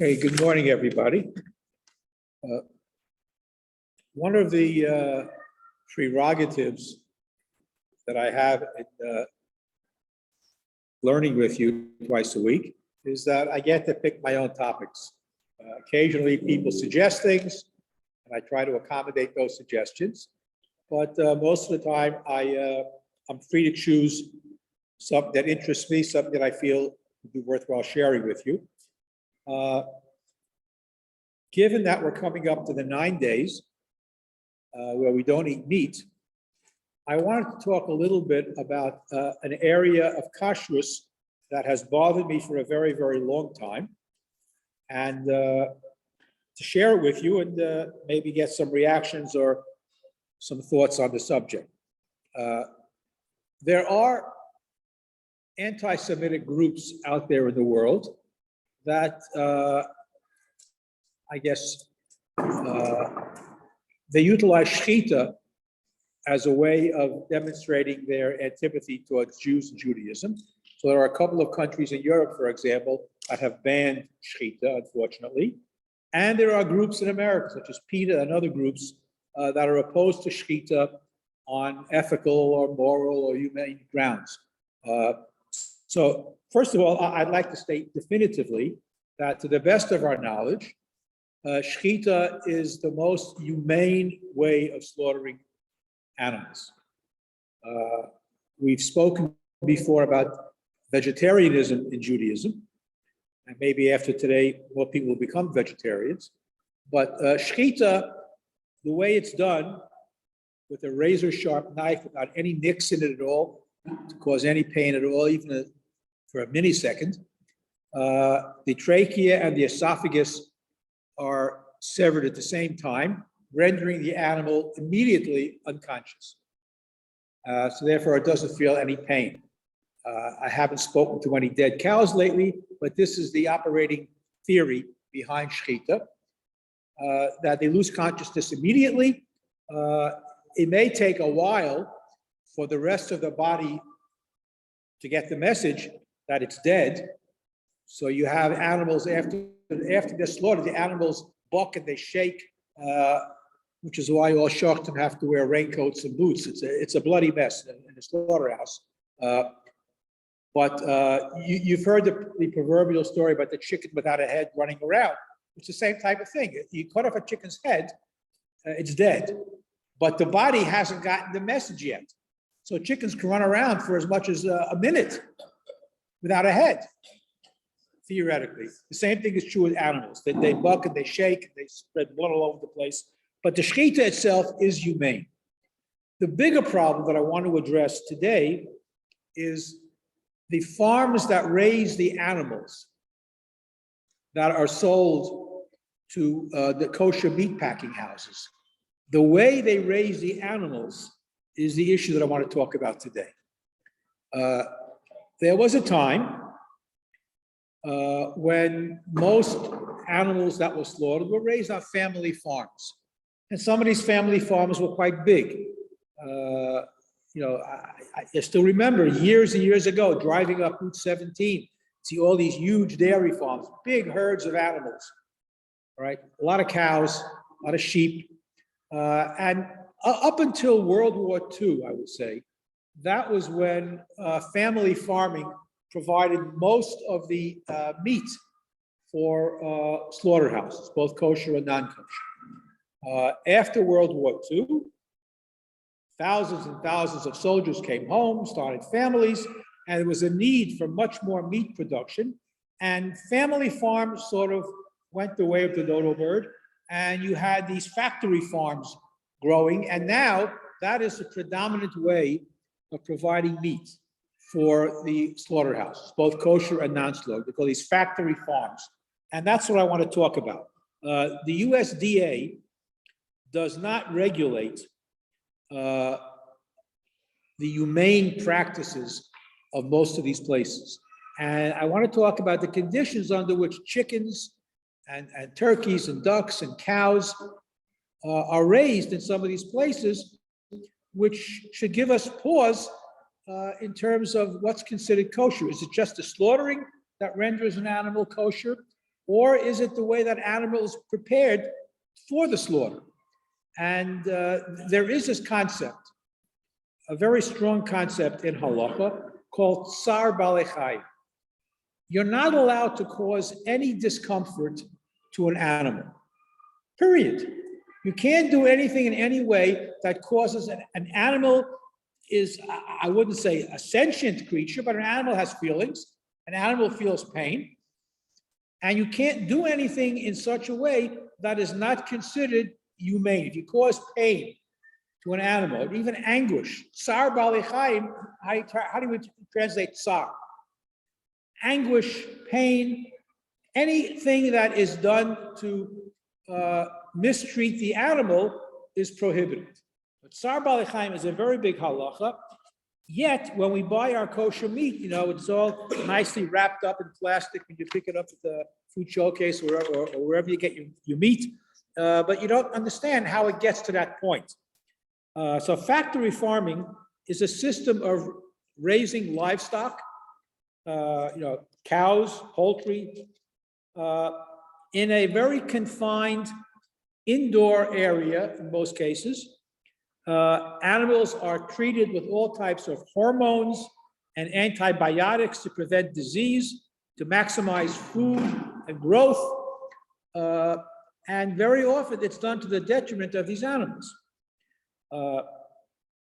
Hey, good morning, everybody. One of the prerogatives that I have in learning with you twice a week is that I get to pick my own topics. Occasionally, people suggest things, and I try to accommodate those suggestions. But most of the time, I'm free to choose something that interests me, something that I feel would be worthwhile sharing with you. Given that we're coming up to the 9 days where we don't eat meat, I wanted to talk a little bit about an area of kashrus that has bothered me for a very, very long time, and to share it with you and maybe get some reactions or some thoughts on the subject. There are anti-Semitic groups out there in the world that I guess they utilize shechita as a way of demonstrating their antipathy towards Jews and Judaism. So there are a couple of countries in Europe, for example, that have banned shechita, unfortunately. And there are groups in America, such as PETA and other groups, that are opposed to shechita on ethical or moral or humane grounds. So first of all, I'd like to state definitively that to the best of our knowledge, shechita is the most humane way of slaughtering animals. We've spoken before about vegetarianism in Judaism, and maybe after today, more people will become vegetarians. But shechita, the way it's done, with a razor-sharp knife without any nicks in it at all, to cause any pain at all, even for a millisecond, the trachea and the esophagus are severed at the same time, rendering the animal immediately unconscious. So therefore, it doesn't feel any pain. I haven't spoken to any dead cows lately, but this is the operating theory behind shechita, that they lose consciousness immediately. It may take a while for the rest of the body to get the message that it's dead. So you have animals after they're slaughtered, the animals buck and they shake, which is why all shachtim have to wear raincoats and boots. It's a bloody mess in the slaughterhouse. But you've heard the proverbial story about the chicken without a head running around. It's the same type of thing. You cut off a chicken's head, it's dead. But the body hasn't gotten the message yet. So chickens can run around for as much as a minute without a head, theoretically. The same thing is true with animals. They buck and they shake, and they spread blood all over the place. But the shechita itself is humane. The bigger problem that I want to address today is the farms that raise the animals that are sold to the kosher meat packing houses. The way they raise the animals is the issue that I want to talk about today. There was a time when most animals that were slaughtered were raised on family farms. And some of these family farms were quite big. I still remember years and years ago, driving up Route 17, see all these huge dairy farms, big herds of animals, all right? A lot of cows, a lot of sheep. And up until World War II, I would say, that was when family farming provided most of the meat for slaughterhouses, both kosher and non-kosher. After World War II, thousands and thousands of soldiers came home, started families, and there was a need for much more meat production. And family farms sort of went the way of the dodo bird, and you had these factory farms growing, and now that is the predominant way of providing meat for the slaughterhouses, both kosher and non-slaughter. They call these factory farms. And that's what I want to talk about. The USDA does not regulate the humane practices of most of these places. And I want to talk about the conditions under which chickens and turkeys and ducks and cows are raised in some of these places, which should give us pause in terms of what's considered kosher. Is it just the slaughtering that renders an animal kosher? or is it the way that animal is prepared for the slaughter? And there is this concept, a very strong concept in halacha called tsar balei chayim. You're not allowed to cause any discomfort to an animal, period. You can't do anything in any way that causes an animal is, I wouldn't say a sentient creature, but an animal has feelings. An animal feels pain. And you can't do anything in such a way that is not considered humane. If you cause pain to an animal, or even anguish, tsar balei chayim, how do we translate tsar? Anguish, pain, anything that is done to mistreat the animal is prohibited. But tsar balei chayim is a very big halacha. Yet, when we buy our kosher meat, it's all nicely wrapped up in plastic when you pick it up at the food showcase or wherever you get your meat. But you don't understand how it gets to that point. So factory farming is a system of raising livestock, cows, poultry, in a very confined indoor area in most cases. Animals are treated with all types of hormones and antibiotics to prevent disease, to maximize food and growth. And very often it's done to the detriment of these animals.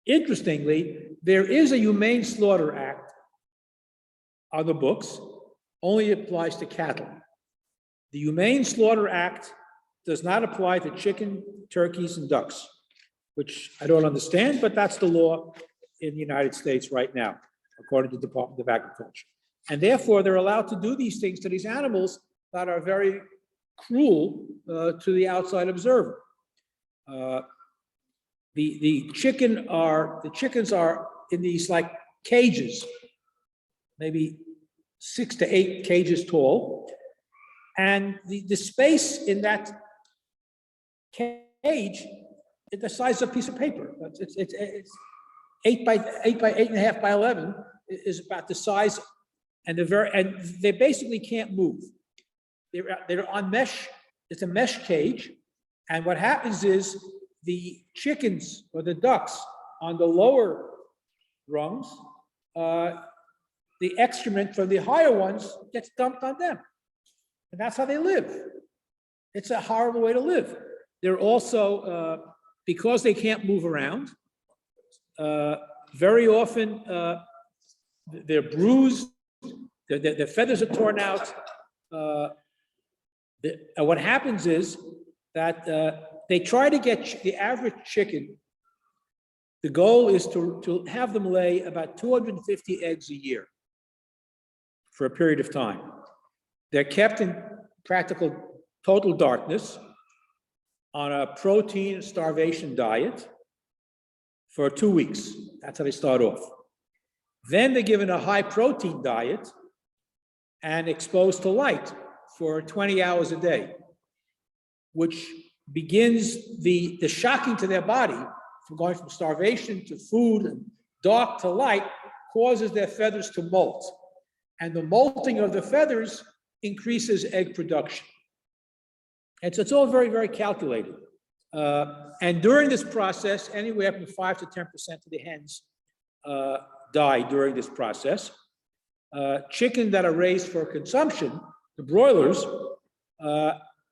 Interestingly, there is a Humane Slaughter Act on the books, only applies to cattle. The Humane Slaughter Act does not apply to chicken, turkeys, and ducks, which I don't understand, but that's the law in the United States right now, according to the Department of Agriculture. And therefore, they're allowed to do these things to these animals that are very cruel to the outside observer. The chickens are in these like cages, maybe 6 to 8 cages tall, and the space in that cage is the size of a piece of paper. It's 8 by 8.5 by 11 is about the size, and they basically can't move. They're on mesh. It's a mesh cage, and what happens is the chickens or the ducks on the lower rungs, the excrement from the higher ones gets dumped on them, and that's how they live. It's a horrible way to live. They're also because they can't move around. Very often they're bruised. Their feathers are torn out. What happens is that they try to get the average chicken. The goal is to have them lay about 250 eggs a year for a period of time. They're kept in practical total darkness on a protein starvation diet for 2 weeks. That's how they start off. Then they're given a high protein diet and exposed to light for 20 hours a day, which begins the shocking to their body from going from starvation to food and dark to light causes their feathers to molt. And the molting of the feathers increases egg production. And so it's all very, very calculated. And during this process, anywhere from 5 to 10% of the hens die during this process. Chicken that are raised for consumption, the broilers,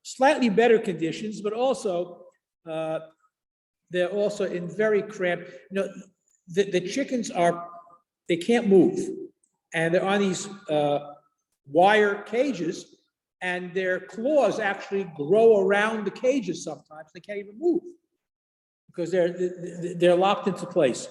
slightly better conditions, but also they're also in very cramped. The chickens they can't move, and they're on these wire cages, and their claws actually grow around the cages sometimes. They can't even move because they're locked into place.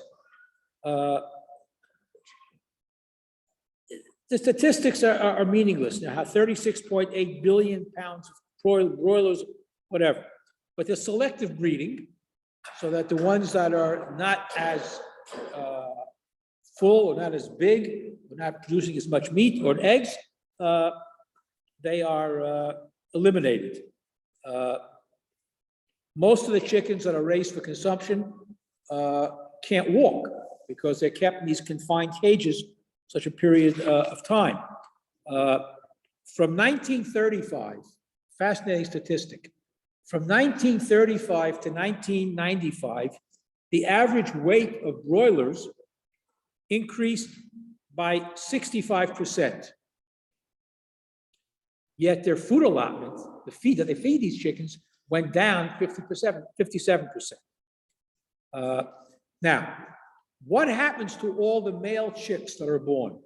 The statistics are meaningless. Now, 36.8 billion pounds of broilers, whatever. But there's selective breeding, so that the ones that are not as full or not as big, or not producing as much meat or eggs, they are eliminated. Most of the chickens that are raised for consumption can't walk because they're kept in these confined cages such a period of time. From 1935, fascinating statistic, from 1935 to 1995, the average weight of broilers increased by 65%. Yet their food allotment, the feed that they feed these chickens, went down 57%. Now, what happens to all the male chicks that are born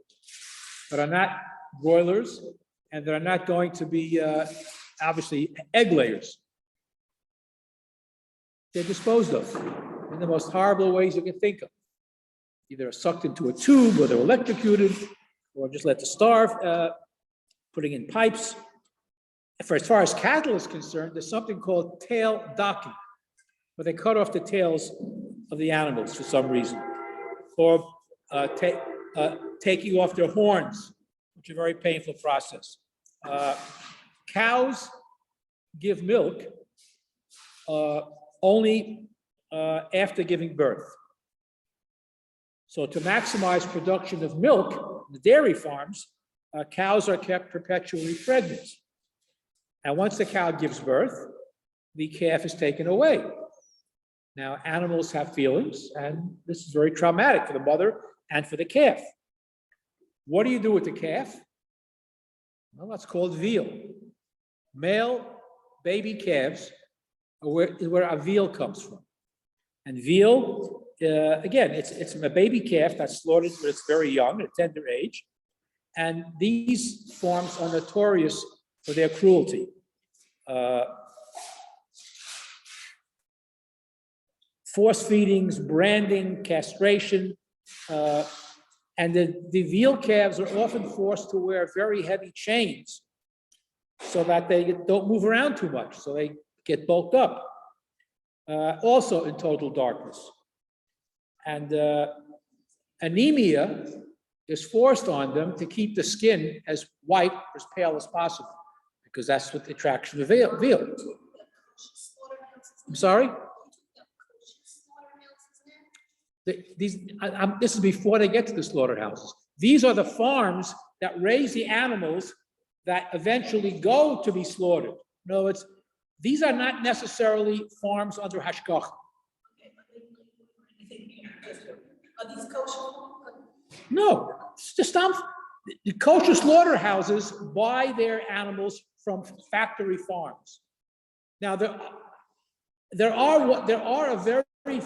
that are not broilers and that are not going to be, obviously, egg layers? They're disposed of in the most horrible ways you can think of. Either sucked into a tube, or they're electrocuted, or just let to starve, putting in pipes. As far as cattle is concerned, there's something called tail docking, where they cut off the tails of the animals for some reason, or taking off their horns, which is a very painful process. Cows give milk only after giving birth. So to maximize production of milk, the dairy farms, cows are kept perpetually pregnant. And once the cow gives birth, the calf is taken away. Now, animals have feelings, and this is very traumatic for the mother and for the calf. What do you do with the calf? Well, that's called veal. Male baby calves is where a veal comes from. And veal, again, it's a baby calf that's slaughtered when it's very young, at a tender age. And these farms are notorious for their cruelty. Force feedings, branding, castration, and the veal calves are often forced to wear very heavy chains so that they don't move around too much, so they get bulked up. Also in total darkness. And anemia is forced on them to keep the skin as white, as pale as possible, because that's what the attraction of veal. I'm sorry? This is before they get to the slaughterhouses. These are the farms that raise the animals that eventually go to be slaughtered. No, these are not necessarily farms under hashgacha. Are these kosher? No, just the kosher slaughterhouses buy their animals from factory farms. Now there are a very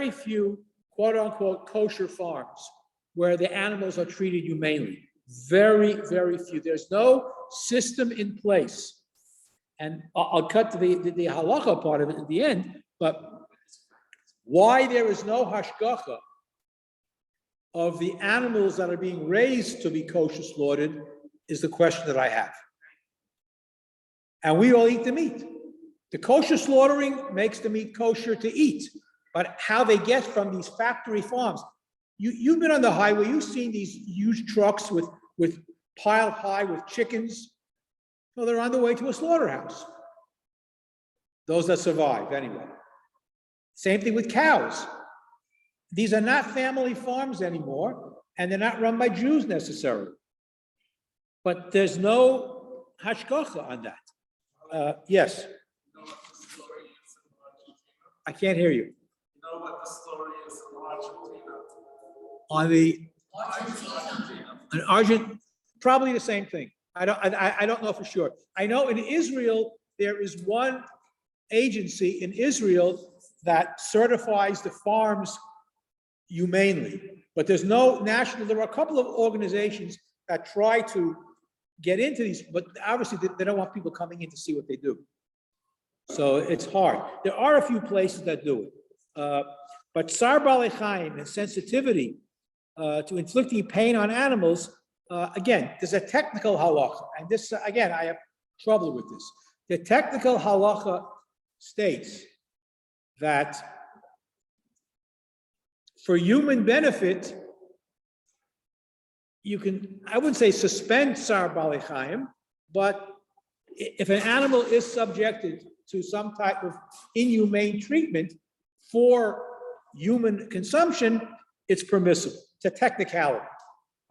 few quote unquote kosher farms where the animals are treated humanely. Very, very few. There's no system in place. And I'll cut to the halacha part of it at the end, but why there is no hashgacha of the animals that are being raised to be kosher slaughtered is the question that I have. And we all eat the meat. The kosher slaughtering makes the meat kosher to eat, but how they get from these factory farms. You've been on the highway, you've seen these huge trucks with piled high with chickens. Well, they're on the way to a slaughterhouse. Those that survive, anyway. Same thing with cows. These are not family farms anymore, and they're not run by Jews necessarily. But there's no hashgacha on that. Yes? I can't hear you. You know what the story is in Argentina? On the Argentina, probably the same thing. I don't know for sure. I know in Israel there is one agency in Israel that certifies the farms humanely, but there's no national. There are a couple of organizations that try to get into these, but obviously they don't want people coming in to see what they do. So it's hard. There are a few places that do it, but Tsar Balei Chaim and sensitivity to inflicting pain on animals. Again, there's a technical halacha, and this, again, I have trouble with this. The technical halacha states that for human benefit, you can, I wouldn't say suspend Tsar Balei Chaim, but if an animal is subjected to some type of inhumane treatment for human consumption, it's permissible. It's a technicality.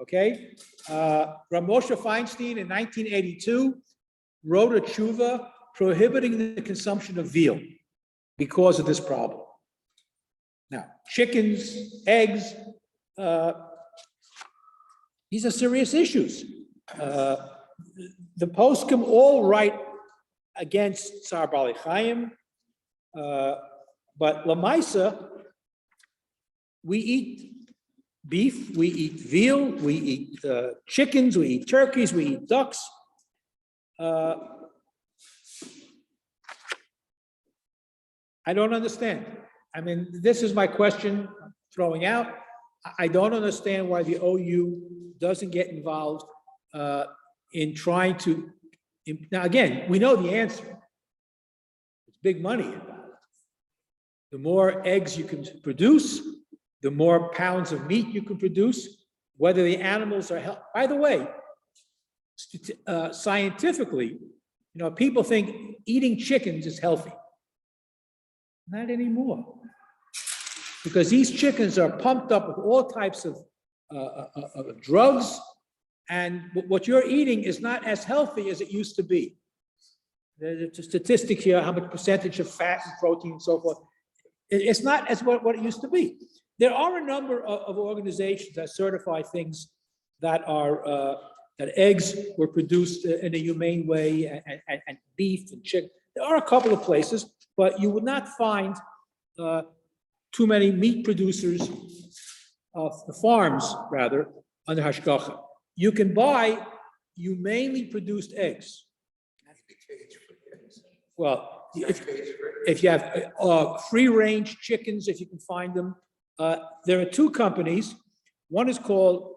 Okay? Rav Moshe Feinstein in 1982 wrote a tshuva prohibiting the consumption of veal because of this problem. Now, chickens, eggs, these are serious issues. The poskim all write against Tsar Bali Chaim, but Lamaisa, we eat beef, we eat veal, we eat chickens, we eat turkeys, we eat ducks. I don't understand. I mean, this is my question throwing out. I don't understand why the OU doesn't get involved in trying to, now again, we know the answer. It's big money involved. The more eggs you can produce, the more pounds of meat you can produce, whether the animals are healthy. By the way, scientifically, people think eating chickens is healthy. Not anymore. Because these chickens are pumped up with all types of drugs, and what you're eating is not as healthy as it used to be. There's a statistic here, how much percentage of fat and protein and so forth. It's not as what it used to be. There are a number of organizations that certify things that are that eggs were produced in a humane way, and beef and chicken. There are a couple of places, but you would not find too many meat producers the farms, rather, under hashgacha. You can buy humanely produced eggs. Well, if you have free-range chickens, if you can find them, there are two companies. One is called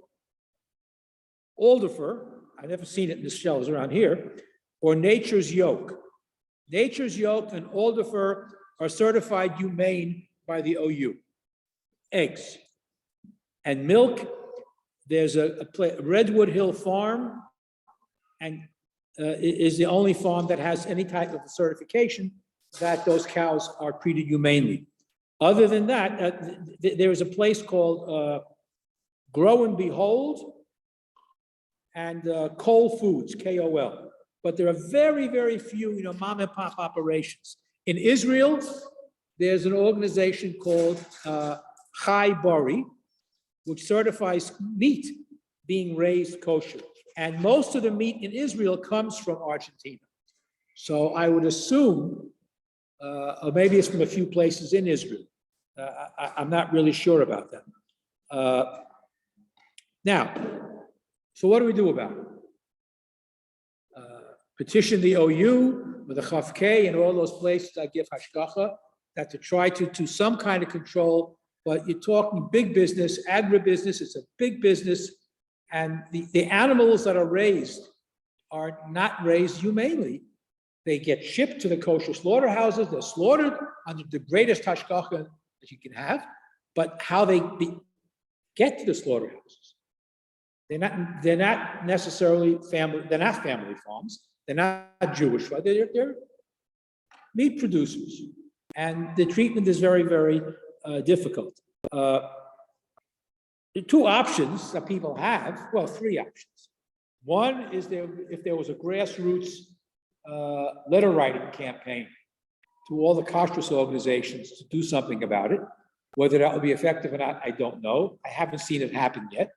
Alderfer. I've never seen it in the shelves around here, or Nature's Yoke. Nature's Yoke and Alderfer are certified humane by the OU. Eggs and milk. There's a Redwood Hill Farm, and is the only farm that has any type of certification that those cows are treated humanely. Other than that, there is a place called Grow and Behold and Cole Foods, KOL. But there are very, very few, mom and pop operations. In Israel, there's an organization called Chai Bori, which certifies meat being raised kosher. And most of the meat in Israel comes from Argentina. So I would assume, or maybe it's from a few places in Israel. I'm not really sure about that. Now, so what do we do about it? Petition the OU with the Chaf K and all those places that give hashgacha, that to try to do some kind of control, but you're talking big business, agribusiness, it's a big business, and the animals that are raised are not raised humanely. They get shipped to the kosher slaughterhouses, they're slaughtered under the greatest hashgacha that you can have, but how they get to the slaughterhouses. They're not necessarily family, they're not family farms, they're not Jewish, right? They're meat producers. And the treatment is very, very difficult. The two options that people have, well, three options. One is if there was a grassroots letter writing campaign to all the kashrus organizations to do something about it. Whether that will be effective or not, I don't know. I haven't seen it happen yet.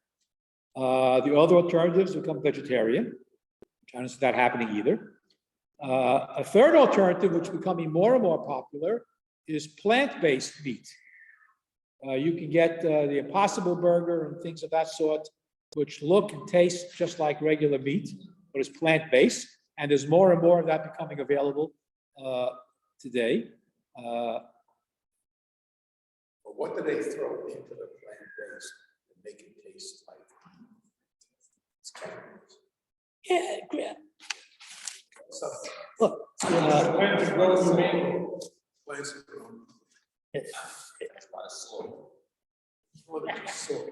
The other alternatives become vegetarian, which I don't see that happening either. A third alternative, which is becoming more and more popular, is plant-based meat. You can get the Impossible Burger and things of that sort, which look and taste just like regular meat, but it's plant-based. And there's more and more of that becoming available today. But what do they throw into the plant-based and make it taste like? It's chemicals. Yeah, So, look, plants are grown. That's why it's soil. Well, they're just soil.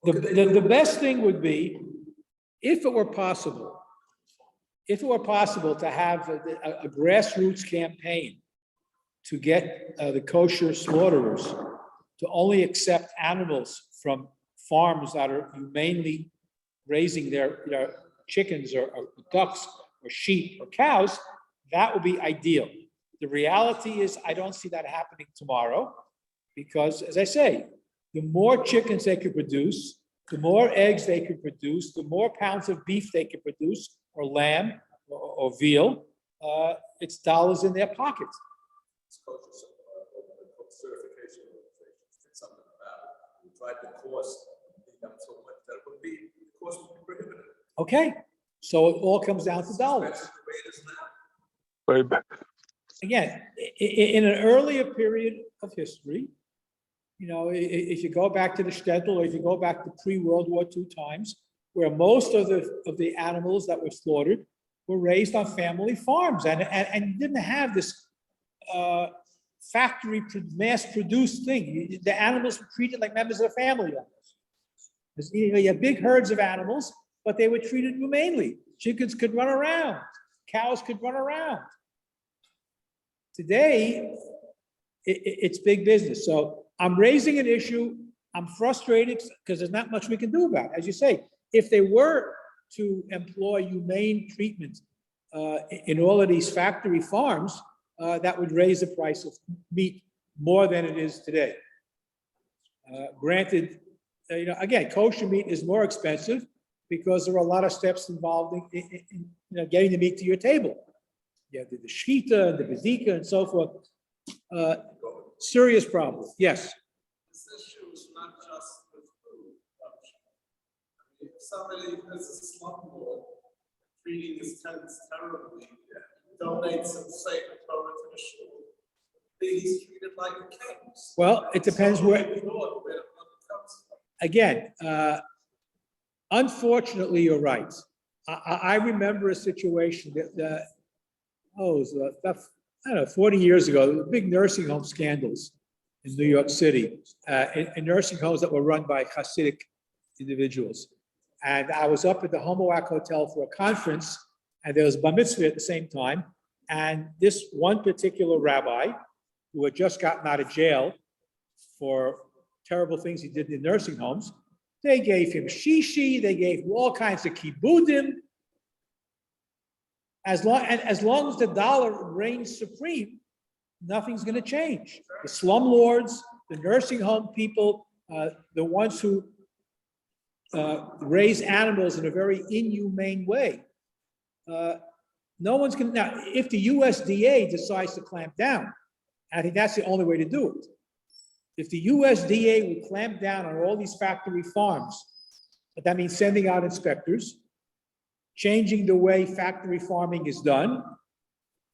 the best thing would be, if it were possible to have a grassroots campaign to get the kosher slaughterers to only accept animals from farms that are humanely raising their chickens or ducks or sheep or cows, that would be ideal. The reality is, I don't see that happening tomorrow because, as I say, the more chickens they could produce, the more eggs they could produce, the more pounds of beef they could produce, or lamb or veal, it's dollars in their pockets. It's kosher certification organizations did something about it. We tried to cost them so much that it would be, the cost would be prohibitive. Okay, so it all comes down to dollars. That's the way it is now. Very bad. Again, in an earlier period of history, if you go back to the shtetl, or if you go back to pre-World War II times, where most of the animals that were slaughtered were raised on family farms, and didn't have this factory mass-produced thing. The animals were treated like members of the family almost. You have big herds of animals, but they were treated humanely. Chickens could run around, cows could run around. Today, it's big business. So I'm raising an issue. I'm frustrated because there's not much we can do about it. As you say, if they were to employ humane treatment in all of these factory farms, that would raise the price of meat more than it is today. Granted, again, kosher meat is more expensive because there are a lot of steps involved in getting the meat to your table. You have the shechita and the bezika and so forth. Serious problem. Yes. This issue is not just with food production. I mean, if somebody has a slumlord treating his tenants terribly, donates some sacred Torah to the shul, he's treated like a king. Well, it depends So where. the money comes from. Again, unfortunately, you're right. I remember a situation that it was about, I don't know, 40 years ago, there were big nursing home scandals in New York City, in nursing homes that were run by Hasidic individuals. And I was up at the Homoac Hotel for a conference, and there was bar mitzvah at the same time. And this one particular rabbi, who had just gotten out of jail for terrible things he did in nursing homes, they gave him shishi, they gave him all kinds of kibudim. As long as the dollar reigns supreme, nothing's going to change. The slumlords, the nursing home people, the ones who raise animals in a very inhumane way, no one's going to. Now, if the USDA decides to clamp down, I think that's the only way to do it. If the USDA would clamp down on all these factory farms, but that means sending out inspectors, changing the way factory farming is done,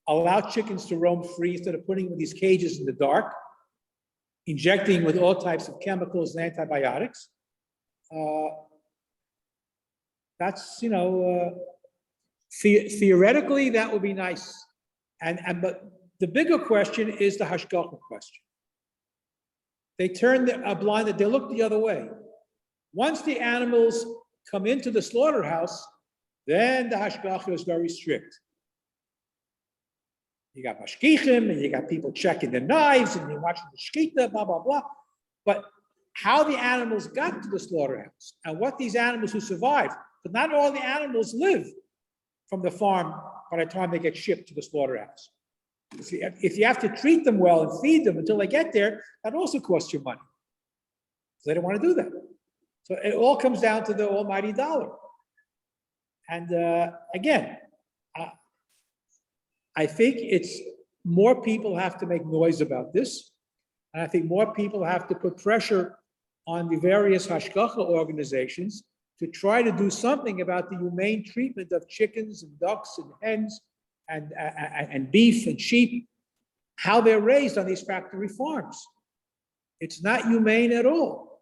allow chickens to roam free instead of putting them in these cages in the dark, injecting with all types of chemicals and antibiotics. That's, theoretically, that would be nice. But the bigger question is the hashgacha question. They turn a blind, they look the other way. Once the animals come into the slaughterhouse, then the hashgacha is very strict. You got mashgichim, and you got people checking the knives, and you're watching the shechita, blah, blah, blah. But how the animals got to the slaughterhouse, and what these animals who survived, but not all the animals live from the farm by the time they get shipped to the slaughterhouse. If you have to treat them well and feed them until they get there, that also costs you money. So they don't want to do that. So it all comes down to the almighty dollar. And again, I think it's more people have to make noise about this. And I think more people have to put pressure on the various hashgacha organizations to try to do something about the humane treatment of chickens and ducks and hens and beef and sheep, how they're raised on these factory farms. It's not humane at all.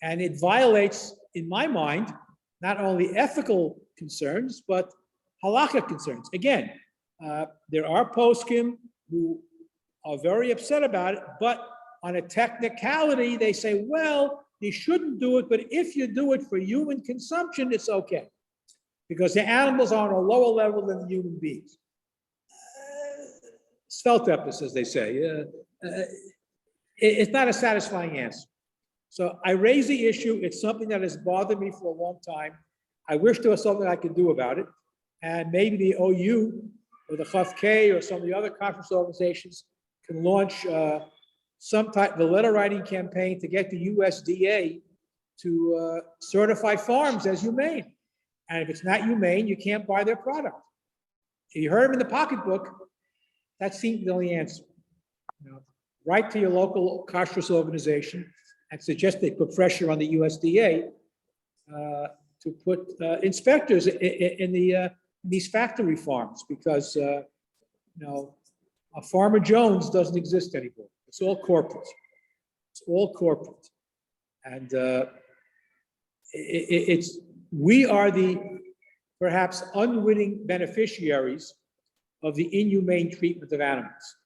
And it violates, in my mind, not only ethical concerns, but halakha concerns. Again, there are poskim who are very upset about it, but on a technicality, they say, well, you shouldn't do it, but if you do it for human consumption, it's okay. Because the animals are on a lower level than the human beings. Sveltepis, as they say. It's not a satisfying answer. So I raise the issue. It's something that has bothered me for a long time. I wish there was something I could do about it. And maybe the OU or the Chaf-K or some of the other conference organizations can launch some type of a letter writing campaign to get the USDA to certify farms as humane. And if it's not humane, you can't buy their product. If you heard them in the pocketbook, that seems the only answer. You know, write to your local kashrus organization and suggest they put pressure on the USDA to put inspectors in these factory farms, because you know, a Farmer Jones doesn't exist anymore. It's all corporate. It's all corporate, and we are the perhaps unwitting beneficiaries of the inhumane treatment of animals.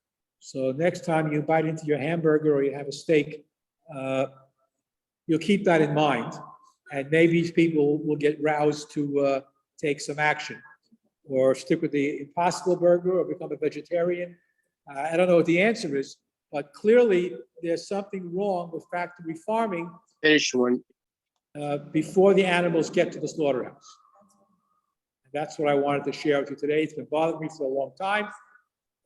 So next time you bite into your hamburger or you have a steak, you'll keep that in mind, and maybe these people will get roused to take some action, or stick with the Impossible Burger, or become a vegetarian. I don't know what the answer is, but clearly there's something wrong with factory farming. Finish one. Before the animals get to the slaughterhouse. And that's what I wanted to share with you today. It's been bothering me for a long time.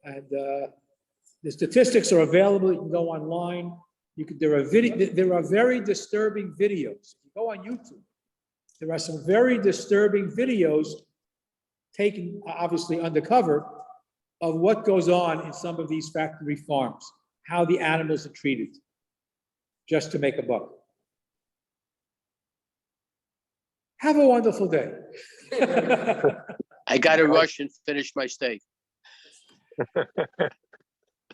And the statistics are available. You can go online. There are very disturbing videos. If you go on YouTube, there are some very disturbing videos taken, obviously undercover, of what goes on in some of these factory farms, how the animals are treated, just to make a buck. Have a wonderful day. I got to rush and finish my steak.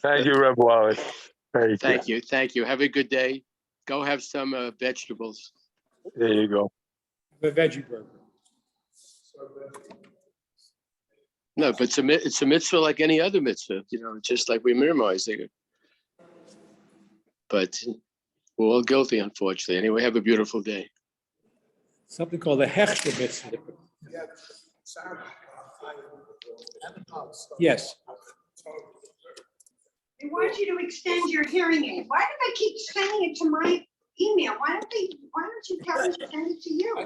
Thank you, Reb Wallace. Thank you. Thank you. Have a good day. Go have some vegetables. There you go. The veggie burger. No, but it's a mitzvah like any other mitzvah. You know, just like we minimize it. But we're all guilty, unfortunately. Anyway, have a beautiful day. Something called the Hechsher mitzvah. Yes. They want you to extend your hearing aid. Why do they keep sending it to my email? Why don't you tell them to send it to you?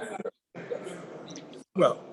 Well,